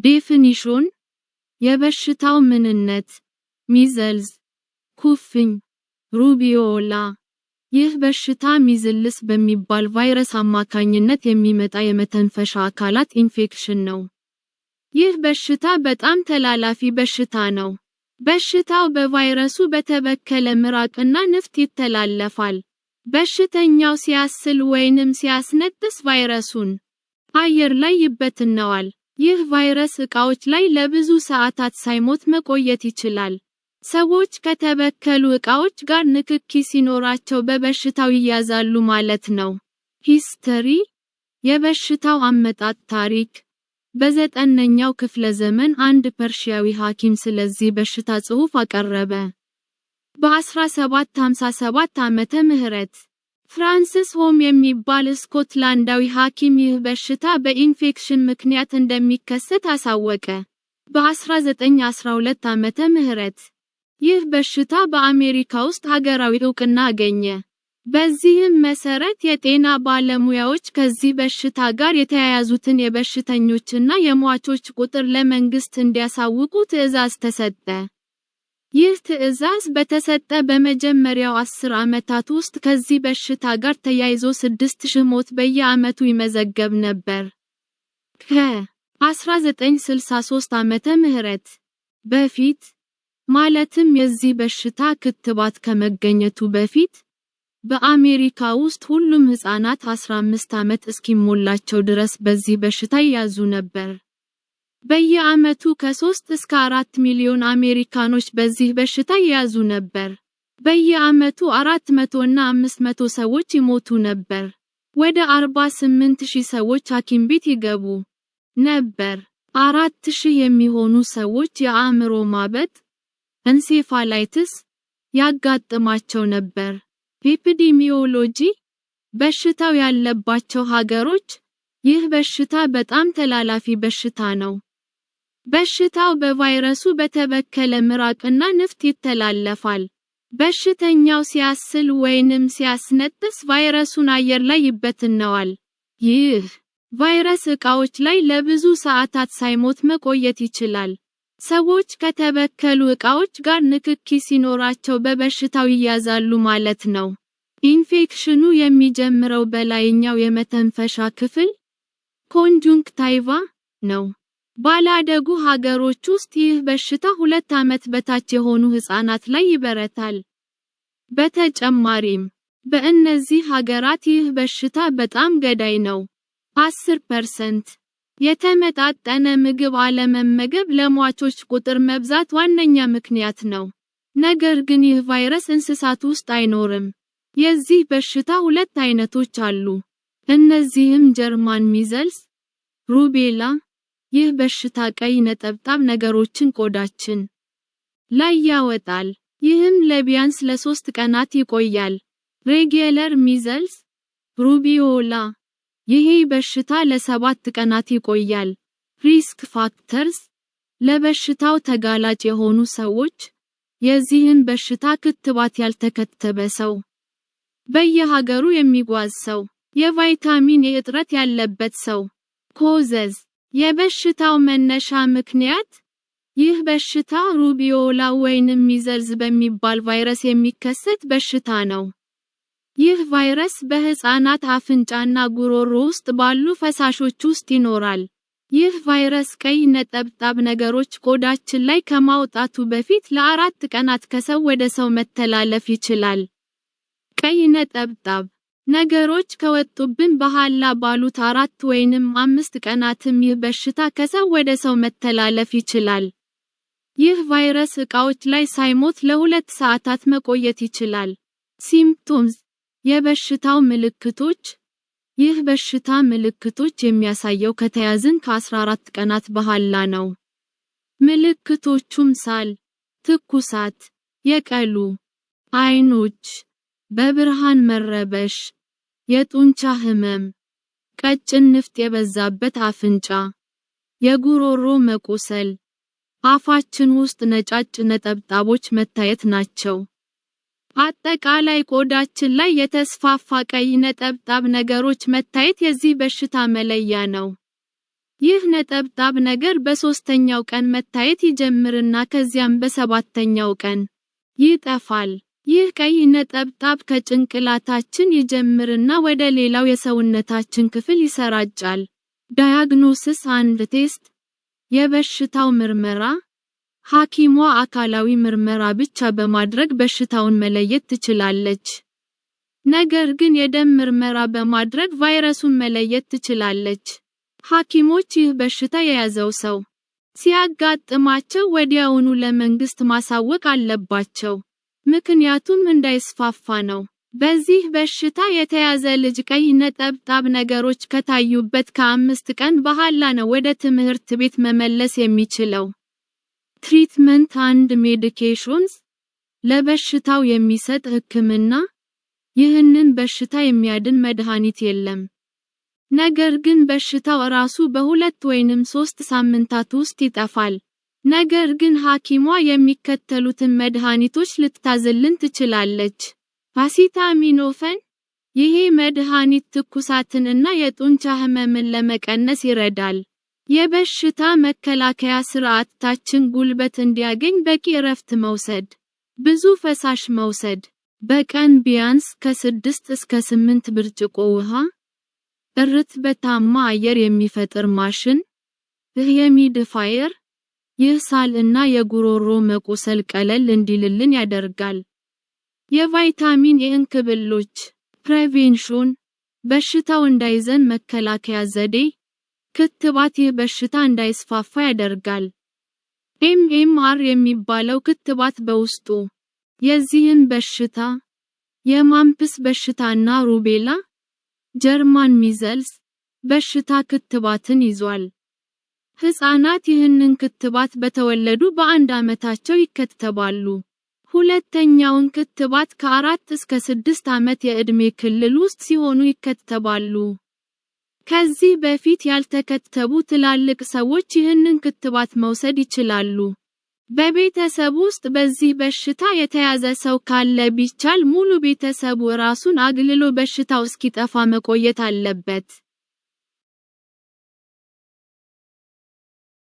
ዴፊኒሽን የበሽታው ምንነት ሚዝልስ ኩፍኝ ሩቢዮላ ይህ በሽታ ሚዝልስ በሚባል ቫይረስ አማካኝነት የሚመጣ የመተንፈሻ አካላት ኢንፌክሽን ነው። ይህ በሽታ በጣም ተላላፊ በሽታ ነው። በሽታው በቫይረሱ በተበከለ ምራቅና ንፍጥ ይተላለፋል። በሽተኛው ሲያስል ወይንም ሲያስነጥስ ቫይረሱን አየር ላይ ይበትነዋል። ይህ ቫይረስ ዕቃዎች ላይ ለብዙ ሰዓታት ሳይሞት መቆየት ይችላል። ሰዎች ከተበከሉ ዕቃዎች ጋር ንክኪ ሲኖራቸው በበሽታው ይያዛሉ ማለት ነው። ሂስትሪ የበሽታው አመጣጥ ታሪክ በ9ኛው ክፍለ ዘመን አንድ ፐርሺያዊ ሐኪም ስለዚህ በሽታ ጽሑፍ አቀረበ። በ1757 ዓመተ ምህረት ፍራንሲስ ሆም የሚባል ስኮትላንዳዊ ሐኪም ይህ በሽታ በኢንፌክሽን ምክንያት እንደሚከሰት አሳወቀ። በ1912 ዓመተ ምህረት ይህ በሽታ በአሜሪካ ውስጥ ሀገራዊ ዕውቅና አገኘ። በዚህም መሰረት የጤና ባለሙያዎች ከዚህ በሽታ ጋር የተያያዙትን የበሽተኞችና የሟቾች ቁጥር ለመንግስት እንዲያሳውቁ ትዕዛዝ ተሰጠ። ይህ ትዕዛዝ በተሰጠ በመጀመሪያው 10 ዓመታት ውስጥ ከዚህ በሽታ ጋር ተያይዞ 6000 ሞት በየዓመቱ ይመዘገብ ነበር። ከ1963 ዓመተ ምህረት በፊት ማለትም የዚህ በሽታ ክትባት ከመገኘቱ በፊት በአሜሪካ ውስጥ ሁሉም ህፃናት 15 ዓመት እስኪሞላቸው ድረስ በዚህ በሽታ ይያዙ ነበር። በየዓመቱ ከ3 እስከ 4 ሚሊዮን አሜሪካኖች በዚህ በሽታ ይያዙ ነበር። በየዓመቱ 400 እና 500 ሰዎች ይሞቱ ነበር። ወደ 48000 ሰዎች ሐኪም ቤት ይገቡ ነበር። 4000 የሚሆኑ ሰዎች የአእምሮ ማበጥ ኤንሴፋላይትስ ያጋጥማቸው ነበር። ኤፒዲሚዮሎጂ በሽታው ያለባቸው ሀገሮች ይህ በሽታ በጣም ተላላፊ በሽታ ነው። በሽታው በቫይረሱ በተበከለ ምራቅና ንፍጥ ይተላለፋል። በሽተኛው ሲያስል ወይንም ሲያስነጥስ ቫይረሱን አየር ላይ ይበትነዋል። ይህ ቫይረስ ዕቃዎች ላይ ለብዙ ሰዓታት ሳይሞት መቆየት ይችላል። ሰዎች ከተበከሉ ዕቃዎች ጋር ንክኪ ሲኖራቸው በበሽታው ይያዛሉ ማለት ነው። ኢንፌክሽኑ የሚጀምረው በላይኛው የመተንፈሻ ክፍል ኮንጁንክቲቫ ነው። ባላደጉ ሀገሮች ውስጥ ይህ በሽታ 2 ዓመት በታች የሆኑ ህፃናት ላይ ይበረታል። በተጨማሪም በእነዚህ ሀገራት ይህ በሽታ በጣም ገዳይ ነው። 10% የተመጣጠነ ምግብ አለመመገብ ለሟቾች ቁጥር መብዛት ዋነኛ ምክንያት ነው። ነገር ግን ይህ ቫይረስ እንስሳት ውስጥ አይኖርም። የዚህ በሽታ 2 አይነቶች አሉ። እነዚህም ጀርመን ሚዝልስ፣ ሩቤላ። ይህ በሽታ ቀይ ነጠብጣብ ነገሮችን ቆዳችን ላይ ያወጣል። ይህም ለቢያንስ ለ3 ቀናት ይቆያል። ሬጉላር ሚዝልስ፣ ሩቢዮላ ይህ በሽታ ለ7 ቀናት ይቆያል። ሪስክ ፋክተርስ ለበሽታው ተጋላጭ የሆኑ ሰዎች፣ የዚህን በሽታ ክትባት ያልተከተበ ሰው፣ በየሀገሩ የሚጓዝ ሰው፣ የቫይታሚን እጥረት ያለበት ሰው። ኮዘዝ የበሽታው መነሻ ምክንያት ይህ በሽታ ሩቢዮላ ወይንም ሚዝልስ በሚባል ቫይረስ የሚከሰት በሽታ ነው። ይህ ቫይረስ በህፃናት አፍንጫና ጉሮሮ ውስጥ ባሉ ፈሳሾች ውስጥ ይኖራል። ይህ ቫይረስ ቀይ ነጠብጣብ ነገሮች ቆዳችን ላይ ከማውጣቱ በፊት ለ4 ቀናት ከሰው ወደ ሰው መተላለፍ ይችላል። ቀይ ነጠብጣብ ነገሮች ከወጡብን በኋላ ባሉት 4 ወይንም 5 ቀናትም ይህ በሽታ ከሰው ወደ ሰው መተላለፍ ይችላል። ይህ ቫይረስ ዕቃዎች ላይ ሳይሞት ለ2 ሰዓታት መቆየት ይችላል። ሲምፕቶምስ የበሽታው ምልክቶች ይህ በሽታ ምልክቶች የሚያሳየው ከተያዝን ከ14 ቀናት በኋላ ነው። ምልክቶቹም ሳል፣ ትኩሳት፣ የቀሉ አይኖች፣ በብርሃን መረበሽ፣ የጡንቻ ህመም፣ ቀጭን ንፍጥ የበዛበት አፍንጫ፣ የጉሮሮ መቆሰል፣ አፋችን ውስጥ ነጫጭ ነጠብጣቦች መታየት ናቸው። አጠቃላይ ቆዳችን ላይ የተስፋፋ ቀይ ነጠብጣብ ነገሮች መታየት የዚህ በሽታ መለያ ነው። ይህ ነጠብጣብ ነገር በ3ኛው ቀን መታየት ይጀምርና ከዚያም በ7ኛው ቀን ይጠፋል። ይህ ቀይ ነጠብጣብ ከጭንቅላታችን ይጀምርና ወደ ሌላው የሰውነታችን ክፍል ይሰራጫል። ዳያግኖሲስ አንድ ቴስት የበሽታው ምርመራ ሐኪሟ አካላዊ ምርመራ ብቻ በማድረግ በሽታውን መለየት ትችላለች። ነገር ግን የደም ምርመራ በማድረግ ቫይረሱን መለየት ትችላለች። ሐኪሞች ይህ በሽታ የያዘው ሰው ሲያጋጥማቸው ወዲያውኑ ለመንግስት ማሳወቅ አለባቸው፣ ምክንያቱም እንዳይስፋፋ ነው። በዚህ በሽታ የተያዘ ልጅ ቀይ ነጠብጣብ ነገሮች ከታዩበት ከ5 ቀን በኋላ ነው ወደ ትምህርት ቤት መመለስ የሚችለው። ትሪትመንት አንድ ሜዲኬሽንስ ለበሽታው የሚሰጥ ሕክምና። ይህንን በሽታ የሚያድን መድኃኒት የለም። ነገር ግን በሽታው ራሱ በ2 ወይንም 3 ሳምንታት ውስጥ ይጠፋል። ነገር ግን ሐኪሟ የሚከተሉትን መድኃኒቶች ልትታዝልን ትችላለች። አሲታሚኖፌን ይሄ መድኃኒት ትኩሳትንና የጡንቻ ህመምን ለመቀነስ ይረዳል። የበሽታ መከላከያ ስርዓታችን ጉልበት እንዲያገኝ በቂ እረፍት መውሰድ፣ ብዙ ፈሳሽ መውሰድ፣ በቀን ቢያንስ ከ6 እስከ 8 ብርጭቆ ውሃ፣ እርጥበታማ አየር የሚፈጥር ማሽን ሂዩሚዲፋየር። ይህ ሳል እና የጉሮሮ መቁሰል ቀለል እንዲልልን ያደርጋል። የቫይታሚን ኤ እንክብሎች ፕሬቬንሽን በሽታው እንዳይዘን መከላከያ ዘዴ። ክትባት ይህ በሽታ እንዳይስፋፋ ያደርጋል። ኤምኤምአር የሚባለው ክትባት በውስጡ የዚህን በሽታ የማምፕስ በሽታና ሩቤላ ጀርመን ሚዘልስ በሽታ ክትባትን ይዟል። ሕፃናት ይህንን ክትባት በተወለዱ በ1 ዓመታቸው ይከተባሉ። ሁለተኛውን ክትባት ከ4 እስከ 6 ዓመት የዕድሜ ክልል ውስጥ ሲሆኑ ይከተባሉ። ከዚህ በፊት ያልተከተቡ ትላልቅ ሰዎች ይህንን ክትባት መውሰድ ይችላሉ። በቤተሰብ ውስጥ በዚህ በሽታ የተያዘ ሰው ካለ ቢቻል ሙሉ ቤተሰቡ ራሱን አግልሎ በሽታው እስኪጠፋ መቆየት አለበት።